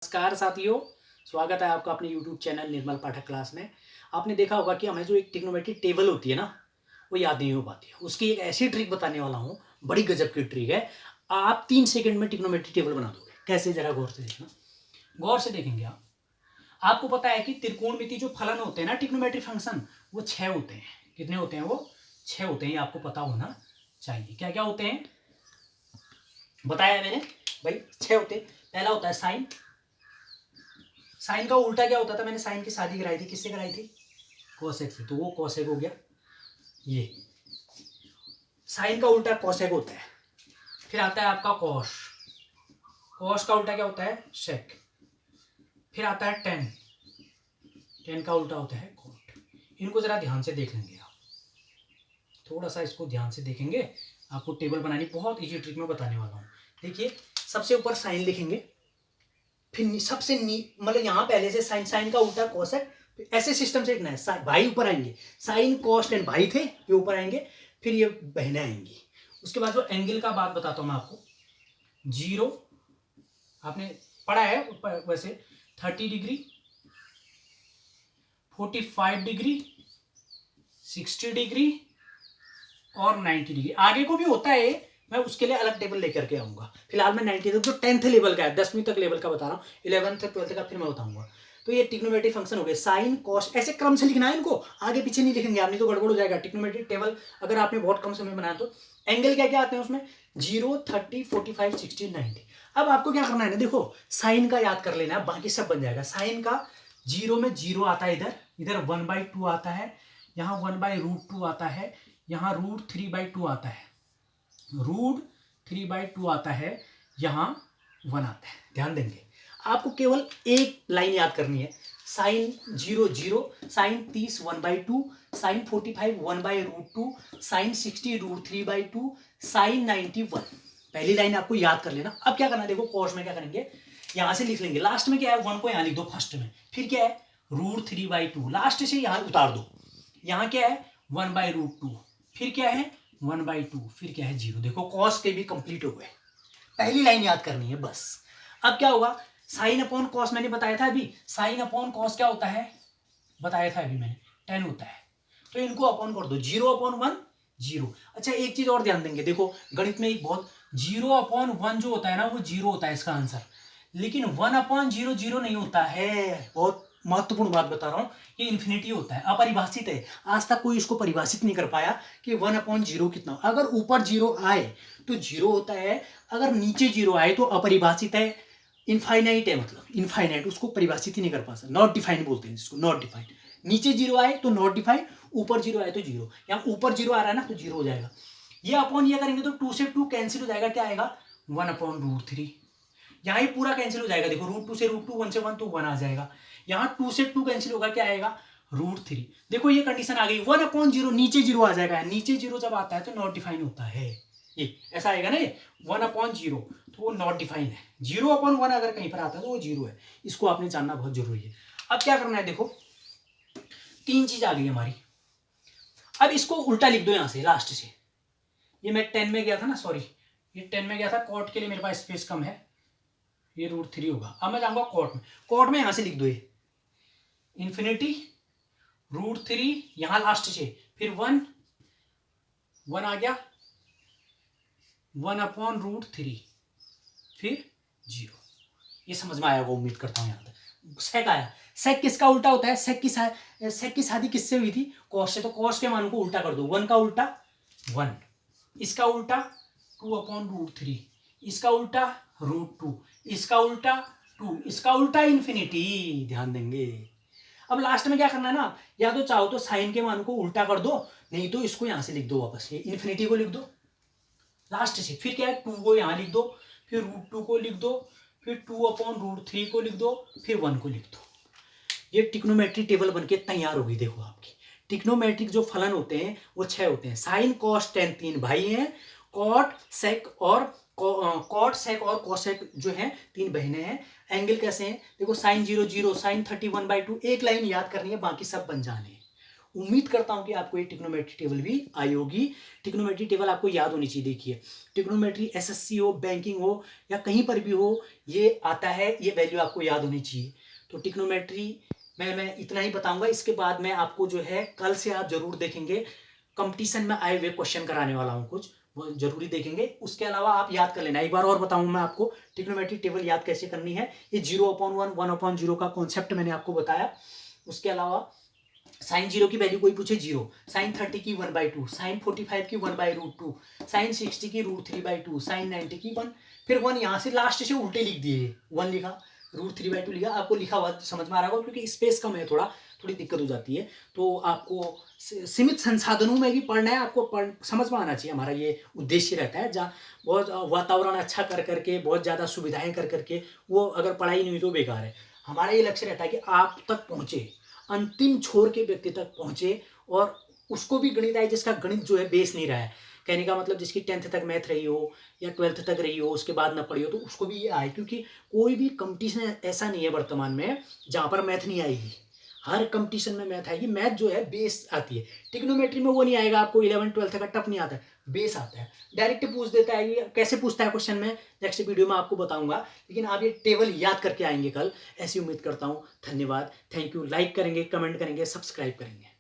नमस्कार साथियों, स्वागत है आपका अपने YouTube चैनल निर्मल पाठक क्लास में। आपने देखा होगा कि हमें जो एक ट्रिग्नोमेट्री टेबल होती है ना, वो याद नहीं हो पाती है। उसकी एक ऐसी ट्रिक बताने वाला हूँ, बड़ी गजब की ट्रिक है। आप 3 सेकंड में ट्रिग्नोमेट्री टेबल बना दोगे। कैसे, जरा गौर से देखना। गौर से देखेंगे आप। आपको पता है कि त्रिकोणमिति जो फलन होते हैं ना, ट्रिग्नोमेट्री फंक्शन, वो 6 होते हैं। कितने होते हैं वो? 6 होते हैं। ये आपको पता होना चाहिए। क्या क्या होते हैं बताया मैंने भाई, 6 होते हैं। पहला होता है साइन। साइन का उल्टा क्या होता था? मैंने साइन की शादी कराई थी, किससे कराई थी? कोसेक से। तो वो कोसेक हो गया। ये साइन का उल्टा कोसेक होता है। फिर आता है आपका कॉस। कॉस का उल्टा क्या होता है? सेक। फिर आता है टेन। टेन का उल्टा होता है कोट। इनको जरा ध्यान से देख लेंगे आप। थोड़ा सा इसको ध्यान से देखेंगे, आपको टेबल बनानी बहुत इजी ट्रिक में बताने वाला हूँ। देखिए, सबसे ऊपर साइन लिखेंगे, फिर सबसे मतलब यहाँ पहले से साइन, साइन का उल्टा कोसेक, ऐसे सिस्टम से लिखना है। भाई ऊपर आएंगे, साइन कॉस टेन भाई थे, ये ऊपर आएंगे, फिर ये बहनें आएंगी। उसके बाद जो एंगल का बात बताता हूँ मैं आपको। 0 आपने पढ़ा है वैसे, 30 डिग्री, 45 डिग्री, 60 डिग्री और 90 डिग्री। आगे को भी होता है, मैं उसके लिए अलग टेबल लेकर के आऊंगा। फिलहाल मैं 90 तक जो 10th लेवल का है, 10वीं तक लेवल का बता रहा हूँ। 11th 12th का फिर मैं बताऊंगा। तो ये ट्रिग्नोमेट्री फंक्शन हो गए। साइन कॉस, ऐसे क्रम से लिखना है इनको, आगे पीछे नहीं लिखेंगे आप, नहीं तो गड़बड़ हो जाएगा। ट्रिग्नोमेट्री टेबल अगर आपने बहुत कम समय बनाया तो। एंगल क्या क्या आते हैं उसमें? 0, 30, 45, 60, 90। अब आपको क्या करना है ना, देखो साइन का याद कर लेना है, बाकी सब बन जाएगा। साइन का 0 में 0 आता है, इधर इधर 1/2 आता है, यहाँ 1/√2 आता है, यहाँ √3/2 आता है, √3/2 आता है, यहाँ 1 आता है। ध्यान देंगे, आपको केवल एक लाइन याद करनी है। Sine 0 0, sine 30 1/2, sine 45 1/√2, sine 60 √3/2, sine 90 1। पहली लाइन आपको याद कर लेना। अब क्या करना है, देखो कॉस में क्या करेंगे, यहां से लिख लेंगे। लास्ट में क्या है? 1 को यहां लिख दो फर्स्ट में। फिर क्या है? √3/2, लास्ट से यहां उतार दो। यहां क्या है? 1/√2। फिर क्या है? 1/2। फिर क्या है? 0। देखो कॉस के भी कंप्लीट हो गए। पहली लाइन याद करनी है बस। अब क्या होगा? साइन अपॉन कॉस मैंने बताया था अभी। साइन अपॉन कॉस क्या होता है? बताया था अभी मैंने, 10 होता है। तो इनको अपॉन कर दो, 0/1 0। अच्छा, एक चीज और ध्यान देंगे, देखो गणित में एक बहुत, 0/1 जो होता है ना, वो 0 होता है इसका आंसर। लेकिन 1/0 0 नहीं होता है। बहुत महत्वपूर्ण बात बता रहा हूं, ये इन्फिनिटी होता है, अपरिभाषित है। आज तक कोई इसको परिभाषित नहीं कर पाया कि 1/0 कितना। अगर ऊपर 0 आए तो 0 होता है, अगर नीचे 0 आए तो अपरिभाषित है, इनफाइनाइट है। मतलब इनफाइनाइट, उसको परिभाषित ही नहीं कर पाता। नॉट डिफाइंड बोलते हैं इसको, नॉट डिफाइंड। नीचे 0 आए तो नॉट डिफाइंड, ऊपर 0 आए तो 0। यहाँ ऊपर 0 आ रहा है ना, तो 0 हो जाएगा। ये अपॉन ये करेंगे तो 2 से 2 कैंसिल हो जाएगा। क्या आएगा? 1/√3। यहाँ ही पूरा कैंसिल हो जाएगा। देखो √2 से √2, 1 से 1 तो 1 आ जाएगा। यहाँ 2 से 2 कैंसिल होगा, क्या आएगा? √3। देखो ये कंडीशन आ गई। 1/0 नीचे 0 आ जाएगा। नीचे 0 जब आता है तो नॉट डिफाइन होता है। ये ऐसा आएगा ना, ये 1/0 तो वो नॉट डिफाइन है। 0/1 अगर कहीं पर आता है तो वो 0 है। इसको आपने जानना बहुत जरूरी है। अब क्या करना है, देखो 3 चीज आ गई हमारी। अब इसको उल्टा लिख दो यहां से, लास्ट से। ये मैं 10 में गया था ना, सॉरी, ये 10 में गया था। कॉट के लिए मेरे पास स्पेस कम है, ये √3 होगा। अब मैं जाऊंगा कॉट में। कॉट में यहां से लिख दो, ये इन्फिनिटी √3, यहां लास्ट से, फिर 1 1 आ गया, 1/√3, फिर 0। ये समझ में आया होगा, उम्मीद करता हूं। यहां तक सेक आया। सेक किसका उल्टा होता है? सेक की शादी किससे हुई थी? कॉस से। तो कॉस के मान को उल्टा कर दो। 1 का उल्टा 1, इसका उल्टा 2/√3, इसका उल्टा √2, इसका उल्टा 2, इसका उल्टा इन्फिनिटी। ध्यान देंगे। अब लास्ट में क्या करना है ना, या तो चाहो तो साइन के मान को उल्टा कर दो, नहीं तो इसको यहां से लिख दो वापस, ये इन्फिनिटी को लिख दो लास्ट से। फिर क्या है? 2 को यहां लिख दो, फिर √2 को लिख दो, फिर 2/√3 को लिख दो, फिर 1 को लिख दो। ये ट्रिग्नोमेट्री टेबल बनके तैयार होगी। देखो आपकी ट्रिग्नोमेट्रिक जो फलन होते हैं वो 6 होते हैं। साइन कॉस टेन 3 भाई हैं, कॉट सेक और कोसेक जो है 3 बहनें हैं। एंगल कैसे हैं? देखो साइन 0 0, साइन 30 1/2। एक लाइन याद करनी है, बाकी सब बन जाने हैं। उम्मीद करता हूं कि आपको ये ट्रिग्नोमेट्री टेबल भी आई होगी। ट्रिग्नोमेट्री टेबल आपको याद होनी चाहिए। देखिए ट्रिग्नोमेट्री एसएससी हो, बैंकिंग हो या कहीं पर भी हो, ये आता है, ये वैल्यू आपको याद होनी चाहिए। तो ट्रिग्नोमेट्री मैं इतना ही बताऊंगा। इसके बाद मैं आपको जो है कल से आप जरूर देखेंगे, कंपटीशन में आए हुए क्वेश्चन कराने वाला हूँ कुछ, वो जरूरी देखेंगे। उसके अलावा आप याद कर लेना, एक बार और बताऊंगा मैं आपको ट्रिग्नोमेट्री टेबल याद कैसे करनी है। ये 0/1 1/0 का कॉन्सेप्ट मैंने आपको बताया। उसके अलावा साइन 0 की वैल्यू कोई पूछे 0, साइन 30 की 1/2, साइन 45 की 1/√2, साइन 60 की √3/2, साइन 90 की 1, फिर 1 यहाँ से लास्ट से उल्टे लिख दिए, 1 लिखा, √3/2 लिखा। आपको लिखा हुआ समझ में आ रहा होगा, क्योंकि स्पेस कम है, थोड़ी दिक्कत हो जाती है। तो आपको सीमित संसाधनों में भी पढ़ना है, आपको समझ में आना चाहिए। हमारा ये उद्देश्य रहता है। जहाँ बहुत वातावरण अच्छा कर करके, बहुत ज़्यादा सुविधाएं कर करके वो अगर पढ़ाई नहीं हुई तो बेकार है। हमारा ये लक्ष्य रहता है कि आप तक पहुँचे, अंतिम छोर के व्यक्ति तक पहुंचे, और उसको भी गणित आए जिसका गणित जो है बेस नहीं रहा है। कहने का मतलब जिसकी 10th तक मैथ रही हो या 12th तक रही हो, उसके बाद ना पढ़ी हो, तो उसको भी ये आए। क्योंकि कोई भी कंपटीशन ऐसा नहीं है वर्तमान में जहां पर मैथ नहीं आएगी। हर कंपटीशन में मैथ आएगी। मैथ जो है बेस आती है। ट्रिग्नोमेट्री में वो नहीं आएगा, आपको 11 12th का टफ नहीं आता है, बेस आता है, डायरेक्ट पूछ देता है। ये कैसे पूछता है क्वेश्चन में नेक्स्ट वीडियो में आपको बताऊंगा, लेकिन आप ये टेबल याद करके आएंगे कल, ऐसी उम्मीद करता हूँ। धन्यवाद, थैंक यू। लाइक करेंगे, कमेंट करेंगे, सब्सक्राइब करेंगे।